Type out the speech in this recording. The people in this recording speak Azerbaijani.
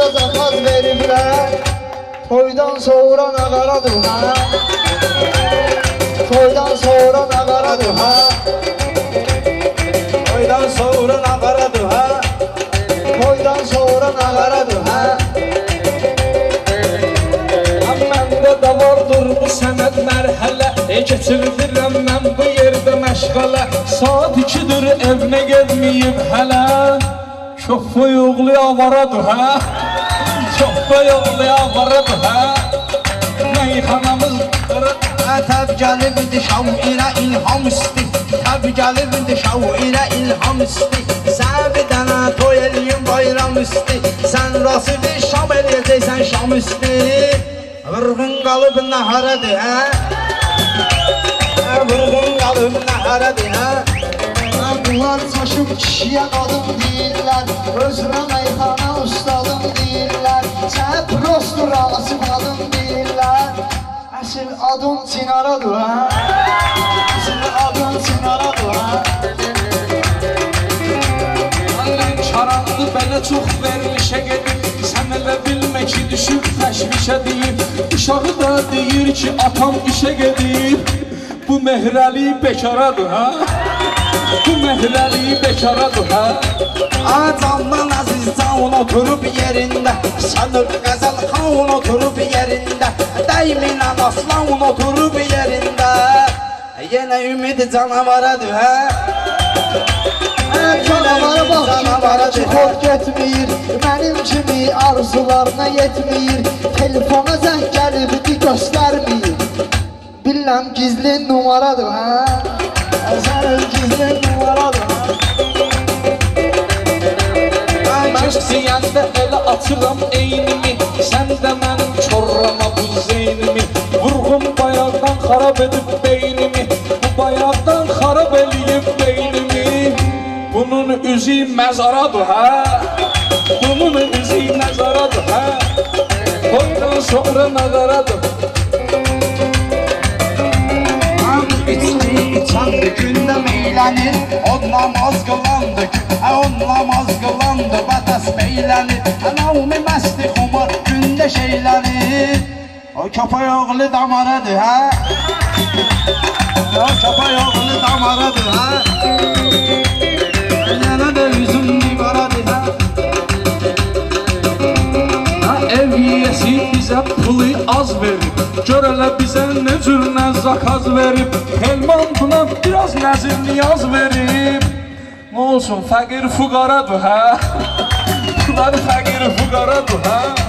Namaza zakat veriblər, toydan sonra nağaradır ha. Toydan sonra nağaradır ha. Toydan sonra nağaradır ha. Toydan sonra nağaradır ha. Məndə də vardır bu sənət mərhələ, keçirdirəm mən bu yerdə məşğələ. Saat 2-dir evinə gedməyib hələ. Şoföy oğlu avaradır hə. Şoföy oğlu avaradır hə. Meyxanamız Təb gəlibdi şairə ilham isti. Təb gəlibdi şairə ilham isti. Sən bir dənə toy eləyim bayram isti. Sən rasibi şam eləyəcəksən şam isti. Vurğun qalıb nəhərədir hə. Vurğun qalıb nəhərədir hə. Bunlar çaşıb kişiyə qadın deyirlər, özünə meyxana ustadım deyirlər. Sənə prostur ağası qadın deyirlər. Əsl adın Çinaradır hə. Əsl adın Çinaradır hə. Annem çarandı belə çox verilişə gedib. Sən elə bilmə ki düşüb təşvişə deyib. Uşağı da deyir ki atam işə gedib. Bu Mehrəli bekaradır ha. Bu Mehrəli bekaradır ha. Candan əziz can oturub yerində. Sanır qəzəl xan oturub yerində. Dəyminən aslan oturub yerində. Yenə ümid canavaradır hə. Canavara bax ki, bəlkə xor getmir. Mənim kimi arzularına yetmir. Telefona zəng gəlibdi göstərmir. Biləm gizli numaradır hə. Sənin gizli numaradır hə. Mən istəyəndə elə açıram eynimi. Sən də mənim çorrama bu zeynimi. Vurğum bayaqdan xarab edib beynimi. Bu bayaqdan xarab eləyib beynimi. Bunun üzü məzaradır hə. Bunun üzü məzaradır hə. Toydan sonra nəzaradır. İçki içandı gündə meylənir. On namaz qılandı on namaz qılandı Batas beylənir. Navmi məsti xumar gündə şeylənir. O köpək oğlu damaradır hə. O köpək oğlu damaradır hə. Yenə də üzüm divaradır hə. Ev yiyəsi bizə pulu az verib. Gör elə bizə nə cür zakaz verib. Helman buna biraz nəzir niyaz verib. Nə olsun fəqir fuqaradır hə. Bunlar fəqir fuqaradır hə.